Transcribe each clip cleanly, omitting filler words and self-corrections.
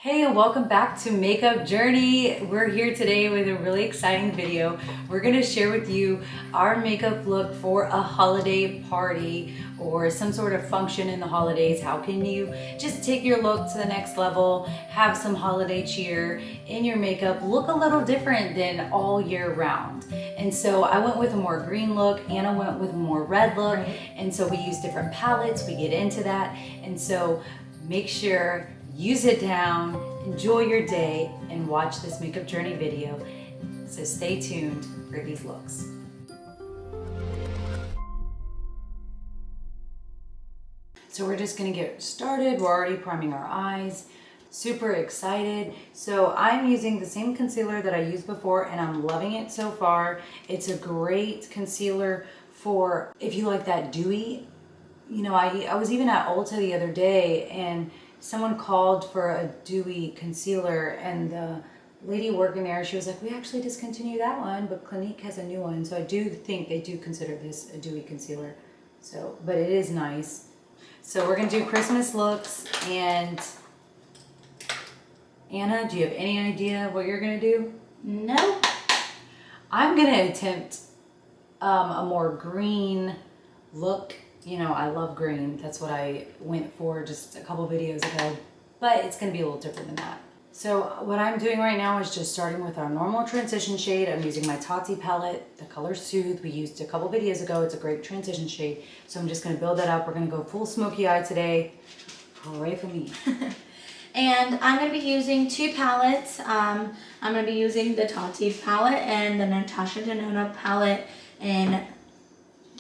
Hey, welcome back to Makeup Journey. We're here today with a really exciting video. We're gonna share with you our makeup look for a holiday party or some sort of function in the holidays. How can you just take your look to the next level, have some holiday cheer in your makeup, look a little different than all year round. And so I went with a more green look, Anna went with a more red look, and so we use different palettes, we get into that. And so make sure you sit down, enjoy your day, and watch this makeup journey video. So stay tuned for these looks. So we're just gonna get started. We're already priming our eyes. Super excited. So I'm using the same concealer that I used before and I'm loving it so far. It's a great concealer for if you like that dewy. You know, I was even at Ulta the other day and someone called for a dewy concealer and the lady working there, she was like, we actually discontinued that one, but Clinique has a new one. So I do think they do consider this a dewy concealer. So, but it is nice. So we're gonna do Christmas looks, and Anna, do you have any idea what you're gonna do? No. I'm gonna attempt a more green look. You know, I love green. That's what I went for just a couple videos ago, but it's gonna be a little different than that. So what I'm doing right now is just starting with our normal transition shade. I'm using my Tati palette, the color Soothe. We used a couple videos ago. It's a great transition shade. So I'm just gonna build that up. We're gonna go full smoky eye today. Hooray for me. And I'm going to be using two palettes. I'm going to be using the Tati palette and the Natasha Denona palette in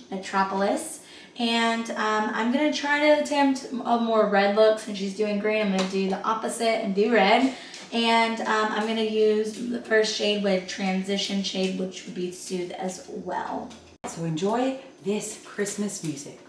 Metropolis. And I'm going to try to attempt a more red look since she's doing green. I'm going to do the opposite and do red. And I'm going to use the first shade with transition shade, which would be Soothe as well. So enjoy this Christmas music.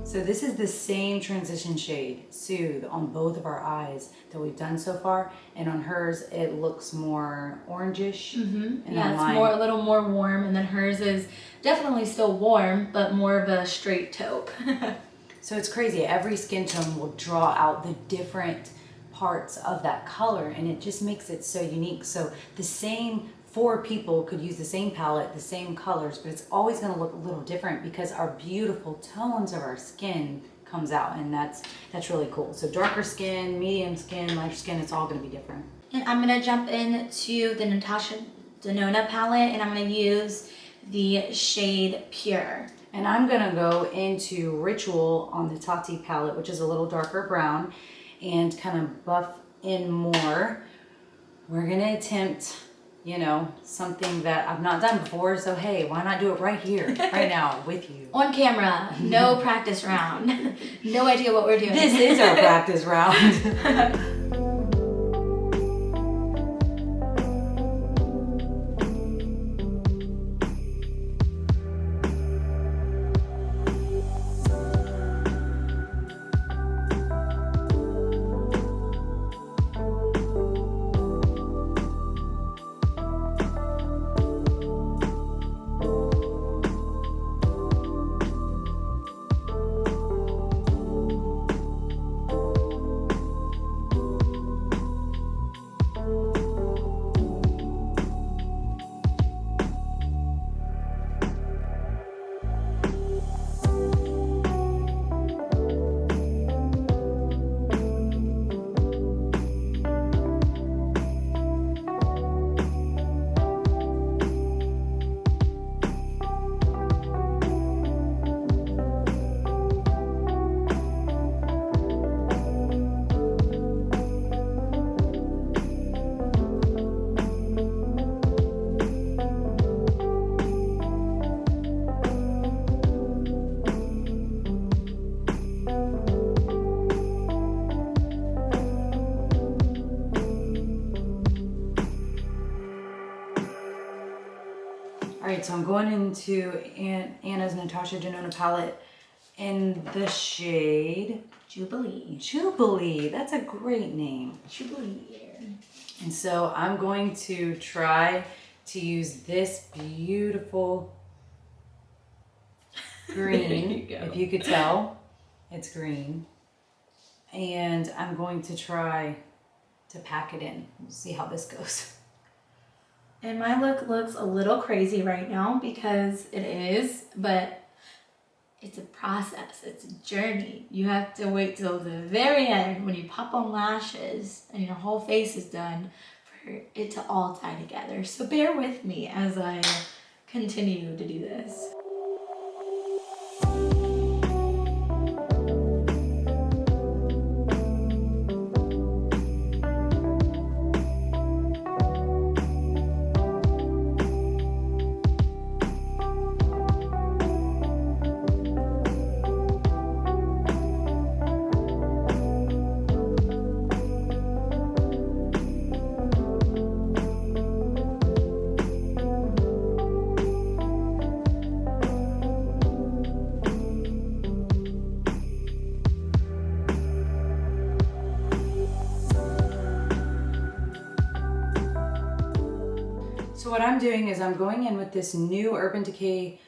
So this is the same transition shade, Soothe, on both of our eyes that we've done so far. And on hers, it looks more orangish. Mm-hmm. Yeah, it's more a little more warm. And then hers is definitely still warm, but more of a straight taupe. So it's crazy. Every skin tone will draw out the different parts of that color. And it just makes it so unique. So the same 4 people could use the same palette, the same colors, but it's always going to look a little different because our beautiful tones of our skin comes out, and that's really cool. So darker skin, medium skin, lighter skin, it's all going to be different. And I'm going to jump into the Natasha Denona palette, and I'm going to use the shade Pure. And I'm going to go into Ritual on the Tati palette, which is a little darker brown, and kind of buff in more. We're going to attempt, you know, something that I've not done before, so hey, why not do it right here, right now, with you? On camera, no practice round. No idea what we're doing. This is our practice round. All right, so I'm going into Anna's Natasha Denona palette in the shade Jubilee. Jubilee. That's a great name. Jubilee. And so I'm going to try to use this beautiful green. If you could tell, it's green. And I'm going to try to pack it in. We'll see how this goes. And my look looks a little crazy right now because it is, but it's a process, it's a journey. You have to wait till the very end when you pop on lashes and your whole face is done for it to all tie together. So bear with me as I continue to do this. So what I'm doing is I'm going in with this new Urban Decay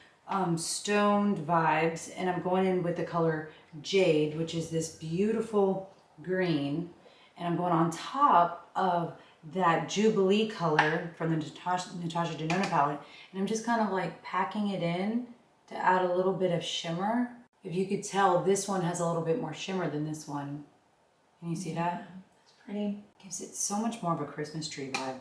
stoned vibes, and I'm going in with the color Jade, which is this beautiful green, and I'm going on top of that Jubilee color from the Natasha Denona palette, and I'm just kind of like packing it in to add a little bit of shimmer. If you could tell, this one has a little bit more shimmer than this one. Can you see that? It's pretty. Gives it so much more of a Christmas tree vibe.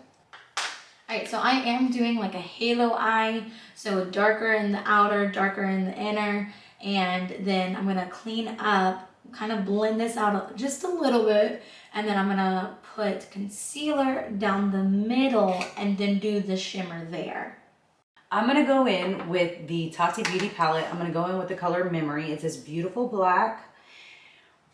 Alright, so I am doing like a halo eye, so darker in the outer, darker in the inner, and then I'm going to clean up, kind of blend this out just a little bit, and then I'm going to put concealer down the middle and then do the shimmer there. I'm going to go in with the Tati Beauty palette. I'm going to go in with the color Memory. It's this beautiful black.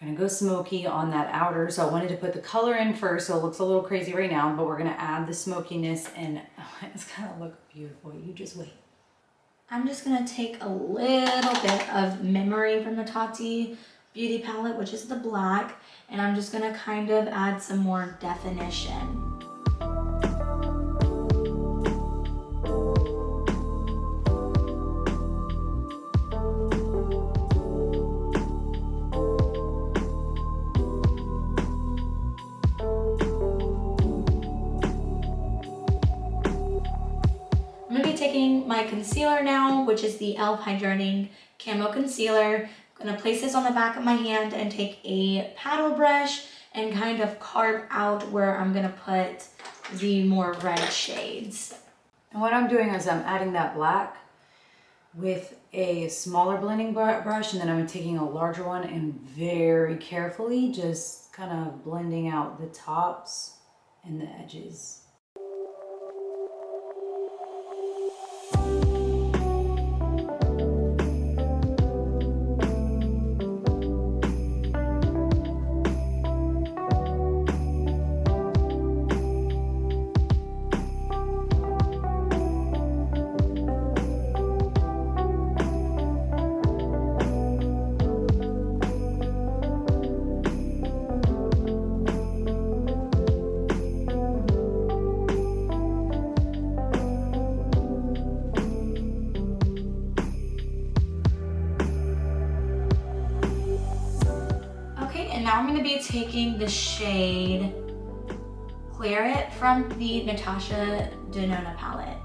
We're going to go smoky on that outer. So I wanted to put the color in first, so it looks a little crazy right now, but we're going to add the smokiness, and it's going to look beautiful. You just wait. I'm just going to take a little bit of Memory from the Tati Beauty palette, which is the black, and I'm just going to kind of add some more definition. I'm going to be taking my concealer now, which is the e.l.f. Hydrating Camo Concealer. I'm going to place this on the back of my hand and take a paddle brush and kind of carve out where I'm going to put the more red shades. And what I'm doing is I'm adding that black with a smaller blending brush, and then I'm taking a larger one and very carefully just kind of blending out the tops and the edges. Now I'm going to be taking the shade Clear It from the Natasha Denona palette.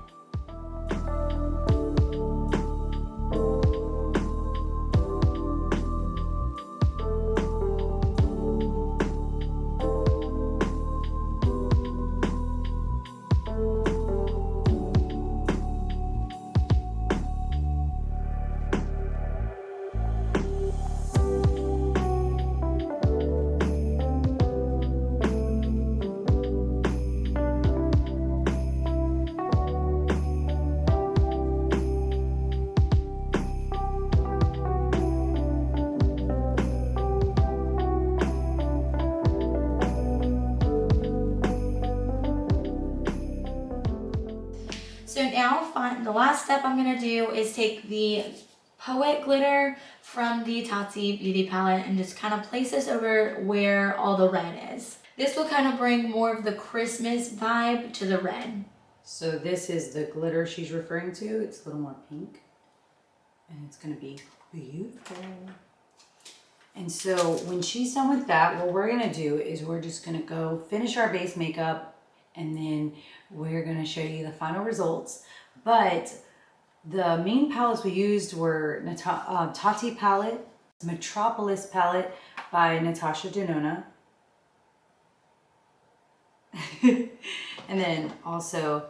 the last step I'm gonna do is take the Poet glitter from the Tati Beauty palette and just kind of place this over where all the red is. This will kind of bring more of the Christmas vibe to the red. So this is the glitter she's referring to. It's a little more pink and it's gonna be beautiful. And so when she's done with that, what we're gonna do is we're just gonna go finish our base makeup and then we're gonna show you the final results. But the main palettes we used were Tati palette, Metropolis palette by Natasha Denona, and then also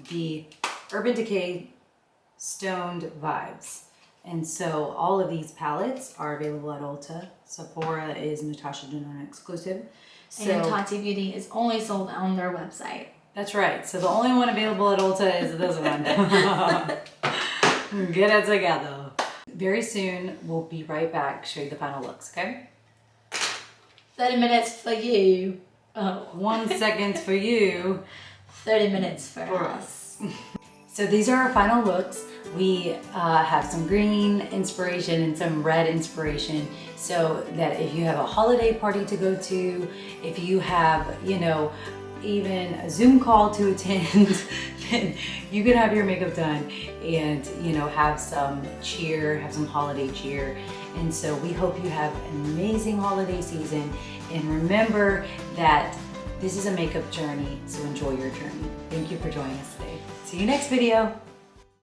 the Urban Decay Stoned Vibes. And so all of these palettes are available at Ulta. Sephora is Natasha Denona exclusive. So, and Tati Beauty is only sold on their website. That's right. So the only one available at Ulta is this one. Get it together. Very soon, we'll be right back, show you the final looks, okay? 30 minutes for you. Oh. 1 second for you. 30 minutes for us. So these are our final looks. We have some green inspiration and some red inspiration, so that if you have a holiday party to go to, if you have, you know, even a Zoom call to attend, then you can have your makeup done and, you know, have some cheer, have some holiday cheer. And so we hope you have an amazing holiday season. And remember that this is a makeup journey, so enjoy your journey. Thank you for joining us today. See you next video.